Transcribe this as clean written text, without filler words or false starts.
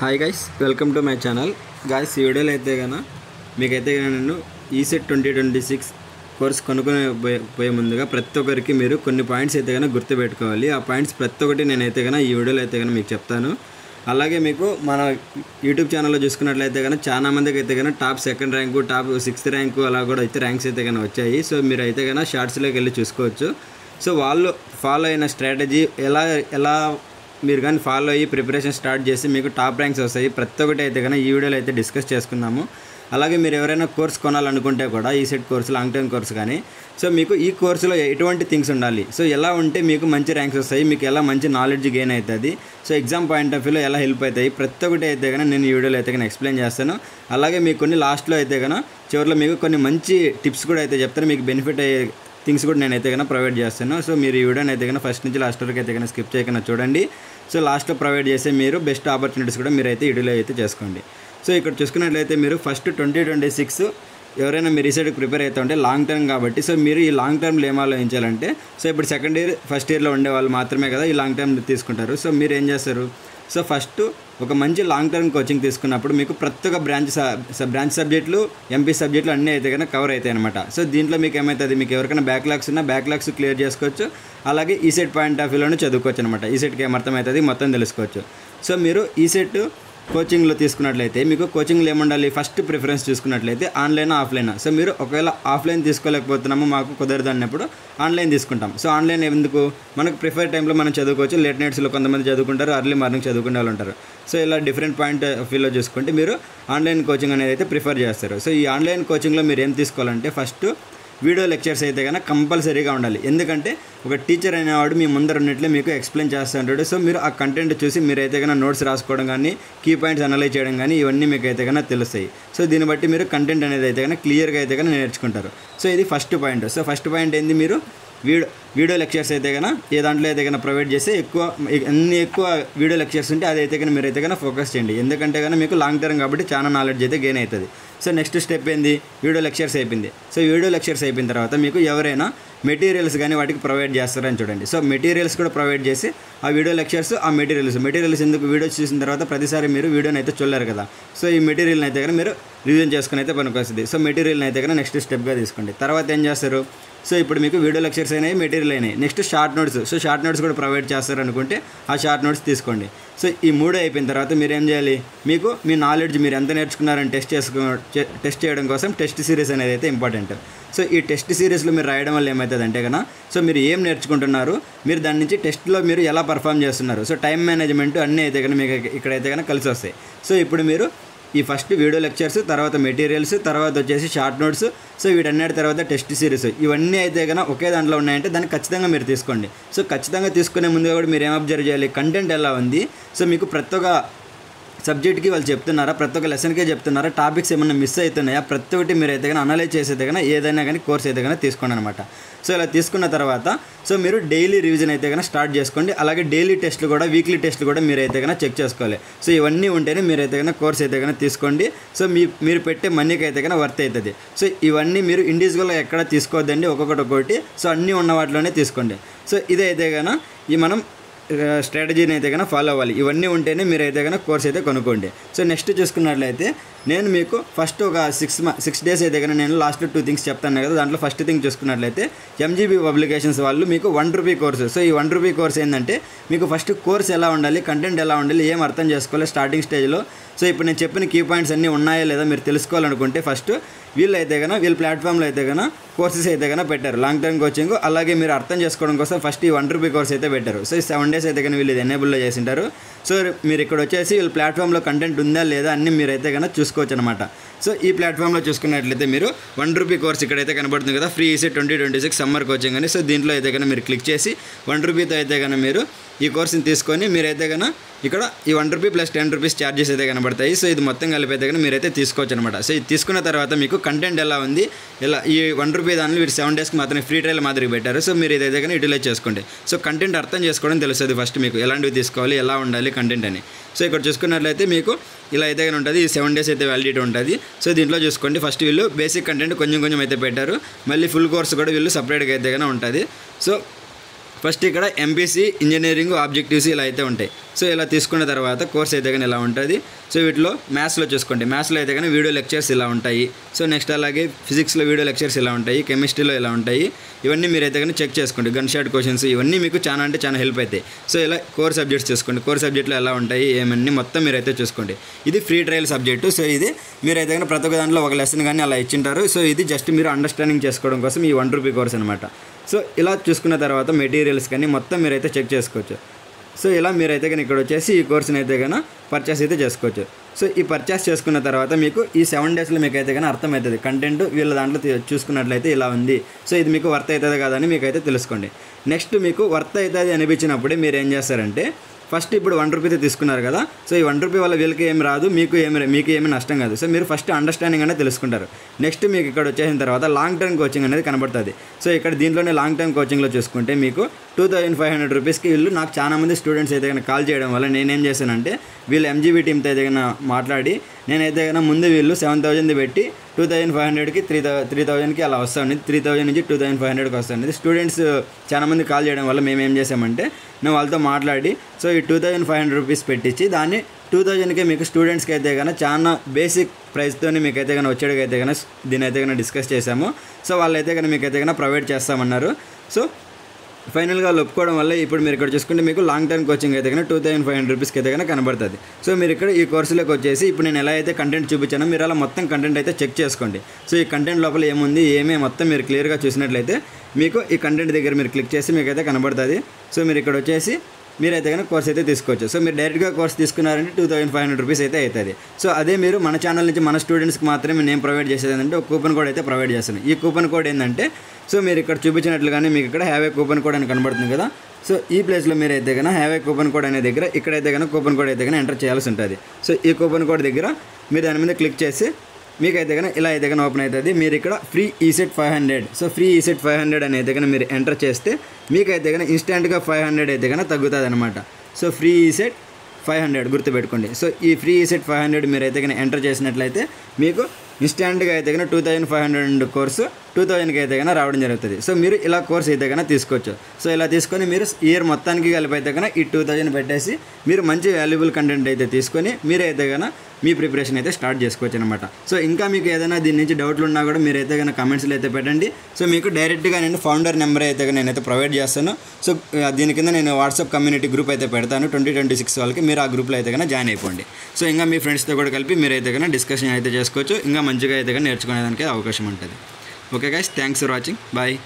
Hi guys, welcome to my channel. Guys, ఈ వీడియోలో అయితే కన్నా మీకైతే నేను ఈసెట్ 2026 కోర్స్ కొనుక్కునే పోయే ముందుగా ప్రతి ఒక్కరికి మీరు కొన్ని పాయింట్స్ అయితే కన్నా గుర్తుపెట్టుకోవాలి. ఆ పాయింట్స్ ప్రతి ఒక్కటి నేనైతే కన్నా ఈ వీడియోలో అయితే కన్నా మీకు చెప్తాను. అలాగే మీకు మన యూట్యూబ్ ఛానల్లో చూసుకున్నట్లయితే కన్నా చాలా మందికి అయితే కన్నా top 2nd rank, top 6th rank అలా కూడా అయితే ర్యాంక్స్ అయితే కన్నా వచ్చాయి. సో మీరు అయితే కన్నా షార్ట్స్లోకి వెళ్ళి చూసుకోవచ్చు. సో వాళ్ళు ఫాలో అయిన స్ట్రాటజీ ఎలా మీరు కానీ ఫాలో అయ్యి ప్రిపరేషన్ స్టార్ట్ చేసి మీకు టాప్ ర్యాంక్స్ వస్తాయి. ప్రతి ఒక్కటి అయితే కానీ ఈ వీడియోలో అయితే డిస్కస్ చేసుకుందాము. అలాగే మీరు ఎవరైనా కోర్స్ కొనాలనుకుంటే కూడా ECET course, long term course కానీ, సో మీకు ఈ కోర్సులో ఎటువంటి థింగ్స్ ఉండాలి, సో ఎలా ఉంటే మీకు మంచి ర్యాంక్స్ వస్తాయి, మీకు ఎలా మంచి నాలెడ్జ్ గెయిన్ అవుతుంది, సో ఎగ్జామ్ పాయింట్ ఆఫ్ వ్యూలో ఎలా హెల్ప్ అవుతాయి, ప్రతి ఒక్కటి అయితే కానీ నేను ఈ వీడియోలో అయితే కానీ ఎక్స్ప్లెయిన్ చేస్తాను. అలాగే మీకు కొన్ని లాస్ట్లో అయితే కానీ చివరిలో మీకు కొన్ని మంచి టిప్స్ కూడా అయితే చెప్తాను. మీకు బెనిఫిట్ అయ్యే థింగ్స్ కూడా నేనైతే కన్నా ప్రొవైడ్ చేస్తాను. సో మీరు ఈ వీడియోని అయితే కన్నా ఫస్ట్ నుంచి లాస్ట్ వరకు అయితే కన్నా స్కిప్ చేయకుండా చూడండి. సో లాస్ట్లో ప్రొవైడ్ చేసే మీరు బెస్ట్ ఆపర్చునిటీస్ కూడా మీరైతే వీడియోలో అయితే చేసుకోండి. సో ఇక్కడ చూసుకున్నట్లయితే మీరు ఫస్ట్ 2026 ఎవరైనా మీరు ఈసెట్కి ప్రిపేర్ అవుతా ఉంటే లాంగ్ టర్మ్ కాబట్టి, సో మీరు ఈ లాంగ్ టర్మ్లో ఏం ఆలోచించాలంటే, సో ఇప్పుడు సెకండ్ ఇయర్ ఫస్ట్ ఇయర్లో ఉండే వాళ్ళు మాత్రమే కదా ఈ లాంగ్ టర్మ్ తీసుకుంటారు. సో మీరు ఏం చేస్తారు, సో ఫస్ట్ ఒక మంచి లాంగ్ టర్మ్ కోచింగ్ తీసుకున్నప్పుడు మీకు ప్రతి ఒక్క బ్రాంచ్ సబ్జెక్టులు, ఎంపీ సబ్జెక్టులు అన్నీ అయితే కన్నా కవర్ అవుతాయి అనమాట. సో దీంట్లో మీకు ఏమవుతుంది, మీకు ఎవరికైనా బ్యాక్లాగ్స్ ఉన్నా బ్యాక్లాగ్స్ క్లియర్ చేసుకోవచ్చు. అలాగే ఈసెట్ పాయింట్ ఆఫ్ వ్యూలోనే చదువుకోవచ్చు అనమాట. ఈసెట్కి ఏమర్థమవుతుంది మొత్తం తెలుసుకోవచ్చు. సో మీరు ఈసెట్ కోచింగ్లో తీసుకున్నట్లయితే మీకు కోచింగ్లో ఏముండాలి, ఫస్ట్ ప్రిఫరెన్స్ చూసుకున్నట్లయితే ఆన్లైన్, ఆఫ్లైన్. సో మీరు ఒకవేళ ఆఫ్లైన్ తీసుకోలేకపోతున్నాము, మాకు కుదరదు అన్నప్పుడు ఆన్లైన్ తీసుకుంటాం. సో ఆన్లైన్ ఎందుకు, మనకు ప్రిఫర్ టైంలో మనం చదువుకోవచ్చు. లేట్ నైట్స్లో కొంతమంది చదువుకుంటారు, అర్లీ మార్నింగ్ చదువుకునే వాళ్ళు ఉంటారు. సో ఇలా డిఫరెంట్ పాయింట్ ఆఫ్ వ్యూలో చూసుకుంటే మీరు ఆన్లైన్ కోచింగ్ అనేది అయితే ప్రిఫర్ చేస్తారు. సో ఈ ఆన్లైన్ కోచింగ్లో మీరు ఏం తీసుకోవాలంటే ఫస్ట్ వీడియో లెక్చర్స్ అయితే కన్నా కంపల్సరీగా ఉండాలి. ఎందుకంటే ఒక టీచర్ అనేవాడు మీ ముందర ఉన్నట్లే మీకు ఎక్స్ప్లెయిన్ చేస్తూ ఉంటాడు. సో మీరు ఆ కంటెంట్ చూసి మీరైతే కన్నా నోట్స్ రాసుకోవడం కానీ, కీ పాయింట్స్ అనలైజ్ చేయడం కానీ ఇవన్నీ మీకు అయితే కన్నా తెలుస్తాయి. సో దీన్ని బట్టి మీరు కంటెంట్ అనేది అయితే కన్నా క్లియర్గా అయితే కన్నా నేర్చుకుంటారు. సో ఇది first point. So first point ఏంది, మీరు వీడియో లెక్చర్స్ అయితే కన్నా ఏ దాంట్లో అయితే కన్నా ప్రొవైడ్ చేస్తే ఎన్ని ఎక్కువ వీడియో లెక్చర్స్ ఉంటే అదైతే కన్నా మీరు అయితే కన్నా ఫోకస్ చేయండి. ఎందుకంటే కన్నా మీకు లాంగ్ టర్మ్ కాబట్టి చాలా నాలెడ్జ్ అయితే గెయిన్ అవుతుంది. సో నెక్స్ట్ స్టెప్ ఏంది, వీడియో లెక్చర్స్ అయిపోయింది. సో వీడియో లెక్చర్స్ అయిపోయిన తర్వాత మీకు ఎవరైనా మెటీరియల్స్ కానీ వాటికి ప్రొవైడ్ చేస్తారని చూడండి. సో మెటీరియల్స్ కూడా ప్రొవైడ్ చేసి ఆ వీడియో లెక్చర్స్, ఆ మెటీరియల్స్ ఎందుకు, వీడియోస్ చూసిన తర్వాత ప్రతిసారి మీరు వీడియోని అయితే చూడలేరు కదా. సో ఈ మెటీరియల్ని అయితే కానీ మీరు రివిజన్ చేసుకుని అయితే పనికొస్తుంది. సో మెటీరియల్ని అయితే కానీ నెక్స్ట్ స్టెప్గా తీసుకోండి. తర్వాత ఏం చేస్తారు, సో ఇప్పుడు మీకు వీడియో లెక్చర్స్ అయినాయి, మెటీరియల్ అయినాయి, next short notes. So short notes కూడా ప్రొవైడ్ చేస్తారనుకుంటే ఆ షార్ట్ నోట్స్ తీసుకోండి. సో ఈ మూడు అయిపోయిన తర్వాత మీరు ఏం చేయాలి, మీకు మీ నాలెడ్జ్ మీరు ఎంత నేర్చుకున్నారని టెస్ట్ చేయడం కోసం టెస్ట్ సిరీస్ అనేది అయితే ఇంపార్టెంట్. సో ఈ టెస్ట్ సిరీస్లో మీరు రాయడం వల్ల ఏమవుతుంది అంటే కన్నా, సో మీరు ఏం నేర్చుకుంటున్నారు, మీరు దాని నుంచి టెస్ట్లో మీరు ఎలా పర్ఫామ్ చేస్తున్నారు, సో టైం మేనేజ్మెంట్ అన్నీ అయితే కన్నా మీకు ఇక్కడైతే కన్నా కలిసి వస్తాయి. సో ఇప్పుడు మీరు ఈ ఫస్ట్ వీడియో లెక్చర్స్, తర్వాత మెటీరియల్స్, తర్వాత వచ్చేసి షార్ట్ నోట్స్, సో వీటన్నిటి తర్వాత టెస్ట్ సిరీస్, ఇవన్నీ అయితే కన్నా ఒకే దాంట్లో ఉన్నాయంటే దాన్ని ఖచ్చితంగా మీరు తీసుకోండి. సో ఖచ్చితంగా తీసుకునే ముందుగా కూడా మీరు ఏం అబ్జర్వ్ చేయాలి, కంటెంట్ ఎలా ఉంది, సో మీకు ప్రతి ఒక్క సబ్జెక్ట్కి వాళ్ళు చెప్తున్నారా, ప్రతి ఒక్క లెసన్కే చెప్తున్నారా, టాపిక్స్ ఏమైనా మిస్ అవుతున్నాయా, ప్రతి ఒక్కటి మీరు అయితే కానీ అనలైజ్ చేసేది కానీ ఏదైనా కానీ కోర్స్ అయితే కానీ తీసుకోండి అనమాట. సో ఇలా తీసుకున్న తర్వాత సో మీరు డైలీ రివిజన్ అయితే కన్నా స్టార్ట్ చేసుకోండి. అలాగే డైలీ టెస్ట్లు కూడా, వీక్లీ టెస్ట్లు కూడా మీరు అయితే కన్నా చెక్ చేసుకోవాలి. సో ఇవన్నీ ఉంటేనే మీరు అయితే కన్నా కోర్స్ అయితే కన్నా తీసుకోండి. సో మీరు పెట్టే మనీకి అయితే కన్నా వర్త్ అవుతుంది. సో ఇవన్నీ మీరు ఇండివిజువల్గా ఎక్కడ తీసుకోవద్దండి, ఒక్కొక్కటి. సో అన్నీ ఉన్న వాటిలోనే తీసుకోండి. సో ఇదైతే కన్నా మనం స్ట్రాటజీని అయితే కన్నా ఫాలో అవ్వాలి. ఇవన్నీ ఉంటేనే మీరు అయితే కన్నా కోర్స్ అయితే కొనుక్కోండి. సో నెక్స్ట్ చూసుకున్నట్లయితే నేను మీకు ఫస్ట్ ఒక 6 డేస్ అయితే కన్నా నేను లాస్ట్లో 2 థింగ్స్ చెప్తాను కదా. దాంట్లో ఫస్ట్ థింగ్ చూసుకున్నట్లయితే ఎంజీబీ పబ్లికేషన్స్ వాళ్ళు మీకు ₹1 కోర్సు. సో ఈ ₹1 కోర్స్ ఏంటంటే మీకు ఫస్ట్ కోర్స్ ఎలా ఉండాలి, కంటెంట్ ఎలా ఉండాలి, ఏం అర్థం చేసుకోవాలి స్టార్టింగ్ స్టేజ్లో. సో ఇప్పుడు నేను చెప్పిన కీ పాయింట్స్ అన్నీ ఉన్నాయా లేదా మీరు తెలుసుకోవాలనుకుంటే ఫస్ట్ వీళ్ళ ప్లాట్ఫామ్లో అయితే కన్నా కోర్సెస్ అయితే కన్నా పెట్టారు, లాంగ్ టర్మ్ కోచింగ్. అలాగే మీరు అర్థం చేసుకోవడం కోసం ఫస్ట్ ఈ ₹1 కోర్స్ అయితే పెట్టారు. సో ఈ 7 డేస్ అయితే కానీ వీళ్ళు ఇది ఎనేబుల్లో చేసింటారు. సో మీరు ఇక్కడ వచ్చేసి వీళ్ళ ప్లాట్ఫామ్లో కంటెంట్ ఉందా లేదా అన్నీ మీరు అయితే కన్నా చూసుకోవచ్చు అనమాట. సో ఈ ప్లాట్ఫామ్లో చూసుకున్నట్లయితే మీరు ₹1 కోర్స్ ఇక్కడైతే కనబడుతుంది కదా, ఫ్రీ ఈసెట్ 2026 సమ్మర్ కోచింగ్ అని. సో దీంట్లో అయితే కన్నా మీరు క్లిక్ చేసి ₹1తో అయితే కన్నా మీరు ఈ కోర్సుని తీసుకొని మీరైతే కన్నా ఇక్కడ ఈ ₹1 ప్లస్ ₹10 ఛార్జెస్ అయితే కనబడతాయి. సో ఇది మొత్తం కలిపి అయితే కానీ మీరైతే తీసుకోవచ్చు అనమాట. సో ఇది తీసుకున్న తర్వాత మీకు కంటెంట్ ఎలా ఉంది, ఇలా ఈ ₹1 దానిలో మీరు 7 డేస్కి మాత్రమే ఫ్రీ ట్రయల్ మాదిరి పెట్టారు. సో మీరు ఇదైతే కానీ యూటిలైజ్ చేసుకోండి. సో కంటెంట్ అర్థం చేసుకోవడం తెలుస్తుంది ఫస్ట్ మీకు ఎలాంటివి తీసుకోవాలి, ఎలా ఉండాలి కంటెంట్ అని. సో ఇక్కడ చూసుకున్నట్లయితే మీకు ఇలా అయితే కానీ ఉంటుంది. ఈ 7 డేస్ అయితే వ్యాలిడిటీ ఉంటుంది. సో దీంట్లో చూసుకోండి, ఫస్ట్ వీళ్ళు బేసిక్ కంటెంట్ కొంచెం అయితే పెట్టారు, మళ్ళీ ఫుల్ కోర్స్ కూడా వీళ్ళు సపరేట్గా అయితే కానీ ఉంటుంది. సో ఫస్ట్ ఇక్కడ ఎంపీసీ ఇంజనీరింగ్ ఆబ్జెక్టివ్స్ ఇలా అయితే ఉంటాయి. సో ఇలా తీసుకున్న తర్వాత కోర్స్ అయితే కానీ ఇలా ఉంటుంది. సో వీటిలో మ్యాథ్స్లో చూసుకోండి, మ్యాథ్స్లో అయితే కానీ వీడియో లెక్చర్స్ ఇలా ఉంటాయి. సో నెక్స్ట్ అలాగే ఫిజిక్స్లో వీడియో లెక్చర్స్ ఇలా ఉంటాయి, కెమిస్ట్రీలో ఇలా ఉంటాయి. ఇవన్నీ మీరు అయితే కానీ చెక్ చేసుకోండి. గన్ షాట్ క్వశ్చన్స్ ఇవన్నీ మీకు చాలా అంటే చాలా హెల్ప్ అవుతాయి. సో ఇలా కోర్ సబ్జెక్ట్స్ చూసుకోండి, కోర్ సబ్జెక్ట్లో ఎలా ఉంటాయి ఏమన్నీ మొత్తం మీరైతే చూసుకోండి. ఇది ఫ్రీ ట్రయల్ సబ్జెక్టు. సో ఇది మీరైతే కానీ ప్రతి ఒక్క దాంట్లో ఒక లెసన్ కానీ అలా ఇచ్చింటారు. సో ఇది జస్ట్ మీరు అండర్స్టాండింగ్ చేసుకోవడం కోసం ఈ ₹1 కోర్స్ అనమాట. సో ఇలా చూసుకున్న తర్వాత మెటీరియల్స్ కానీ మొత్తం మీరైతే చెక్ చేసుకోవచ్చు. సో ఇలా మీరైతే కానీ ఇక్కడ వచ్చేసి ఈ కోర్స్ని అయితే కానీ పర్చేస్ అయితే చేసుకోవచ్చు. సో ఈ పర్చేస్ చేసుకున్న తర్వాత మీకు ఈ 7 డేస్లో మీకు అయితే కానీ అర్థమవుతుంది కంటెంట్ వీళ్ళ దాంట్లో చూసుకున్నట్లయితే ఇలా ఉంది. సో ఇది మీకు వర్త్ అవుతుంది కాదని మీకు అయితే తెలుసుకోండి. నెక్స్ట్ మీకు వర్త్ అవుతుంది అనిపించినప్పుడే మీరు ఏం చేస్తారంటే ఫస్ట్ ఇప్పుడు ₹1 తీసుకున్నారు కదా. సో ఈ ₹1 వల్ల వీళ్ళకి ఏం రాదు, మీకు ఏమీ నష్టం కాదు. సో మీరు ఫస్ట్ అండర్స్టాండింగ్ అనేది తెలుసుకుంటారు. నెక్స్ట్ మీకు ఇక్కడ వచ్చేసిన తర్వాత లాంగ్ టర్మ్ కోచింగ్ అనేది కనబడుతుంది. సో ఇక్కడ దీంట్లోనే లాంగ్ టర్మ్ కోచింగ్లో చూసుకుంటే మీకు ₹2500కి వీళ్ళు నాకు చాలా మంది స్టూడెంట్స్ అయితే కనుక కాల్ చేయడం వల్ల నేనేం చేశానంటే వీళ్ళు ఎంజీబీ టీమ్తో అయితే కనుక మాట్లాడి నేనైతే కనుక ముందు వీళ్ళు 7,000 పెట్టి 2,500కి 3,000కి అలా వస్తుంది. 3,000 నుంచి 2,500కి వస్తుంది. స్టూడెంట్స్ చాలా మంది కాల్ చేయడం వల్ల మేము ఏం చేసామంటే నేను వాళ్ళతో మాట్లాడి సో ఈ ₹2,500 పెట్టించి దాన్ని 2,000కే మీకు స్టూడెంట్స్కి అయితే కనుక చాలా బేసిక్ ప్రైస్తో మీకైతే కనుక వచ్చేటికైతే కనుక దీని అయితే కనుక డిస్కస్ చేసాము. సో వాళ్ళైతే కనుక మీకైతే కనుక ప్రొవైడ్ చేస్తామన్నారు. సో ఫైనల్గా వాళ్ళు ఒప్పుకోవడం వల్ల ఇప్పుడు మీరు ఇక్కడ చూసుకుంటే మీకు లాంగ్ టర్మ్ కోచింగ్ అయితే కనుక ₹2,500కి అయితే కనుక కనబడుతుంది. సో మీరు ఇక్కడ ఈ కోర్సులోకి వచ్చేసి ఇప్పుడు నేను ఎలా అయితే కంటెంట్ చూపించానో మీరు అలా మొత్తం కంటెంట్ అయితే చెక్ చేసుకోండి. సో ఈ కంటెంట్ లోపల ఏముంది మొత్తం మీరు క్లియర్గా చూసినట్లయితే మీకు ఈ కంటెంట్ దగ్గర మీరు క్లిక్ చేసి మీకు అయితే కనబడుతుంది. సో మీరు ఇక్కడ వచ్చేసి మీరైతే కనుక కోర్స్ అయితే తీసుకోవచ్చు. సో మీరు డైరెక్ట్గా కోర్స్ తీసుకున్నారంటే ₹2,500 అయితే అవుతుంది. సో అదే మీరు మన ఛానల్ నుంచి మన స్టూడెంట్స్కి మాత్రమే నేను ప్రొవైడ్ చేసేది ఏంటంటే ఒక కూపన్ కోడ్ అయితే ప్రొవైడ్ చేస్తాను. ఈ కూపన్ కోడ్ ఏంటంటే సో మీరు ఇక్కడ చూపించినట్లుగానే మీకు ఇక్కడ హ్యావ్ ఏ కూపన్ కోడ్ అని కనబడుతుంది కదా. సో ఈ ప్లేస్లో మీరు అయితే కనుక హ్యావ్ ఏ కూపన్ కోడ్ అనే దగ్గర ఇక్కడైతే కనుక కూపన్ కోడ్ అయితే కనుక ఎంటర్ చేయాల్సి ఉంటుంది. సో ఈ కూపన్ కోడ్ దగ్గర మీరు దాని మీద క్లిక్ చేసి మీకైతే కనుక ఇలా అయితే కనుక ఓపెన్ అవుతుంది. మీరు ఇక్కడ free ECET 500 so free ECET 500 అని అయితే కనుక మీరు ఎంటర్ చేస్తే మీకైతే కనుక ఇన్స్టెంట్గా 500 అయితే కనుక తగ్గుతుంది అనమాట. సో ఫ్రీ ఈసెట్ 500 గుర్తుపెట్టుకోండి. సో ఈ ఫ్రీ ఈసెట్ 500 మీరు అయితే కనుక ఎంటర్ చేసినట్లయితే మీకు ఇన్స్టాంట్గా అయితే కనుక 2,500 కోర్సు 2,000కి అయితే కనుక రావడం జరుగుతుంది. సో మీరు ఇలా కోర్స్ అయితే కనుక తీసుకోవచ్చు. సో ఇలా తీసుకొని మీరు ఇయర్ మొత్తానికి కలిపి అయితే కనుక ఈ 2,000 పెట్టేసి మీరు మంచి వాల్యుబుల్ కంటెంట్ అయితే తీసుకొని మీరైతే కనుక మీ ప్రిపరేషన్ అయితే స్టార్ట్ చేసుకోవచ్చు అనమాట. సో ఇంకా మీకు ఏదైనా దీని నుంచి డౌట్లు ఉన్నా కూడా మీరైతే కనుక కమెంట్స్లో అయితే పెట్టండి. సో మీకు డైరెక్ట్గా నేను ఫౌండర్ నెంబర్ అయితే నేనైతే ప్రొవైడ్ చేస్తాను. సో దీని కింద నేను వాట్సాప్ కమ్యూనిటీ గ్రూప్ అయితే పెడతాను 2026 వాళ్ళకి. మీరు ఆ గ్రూప్లో అయితే కనుక జాయిన్ అయిపోండి. సో ఇంకా మీ ఫ్రెండ్స్తో కూడా కలిపి మీరైతే కనుక డిస్కషన్ అయితే చేసుకోవచ్చు. ఇంకా మంచిగా అయితే కనుక నేర్చుకునేదానికి అవకాశం ఉంటుంది. Okay guys, thanks for watching. Bye.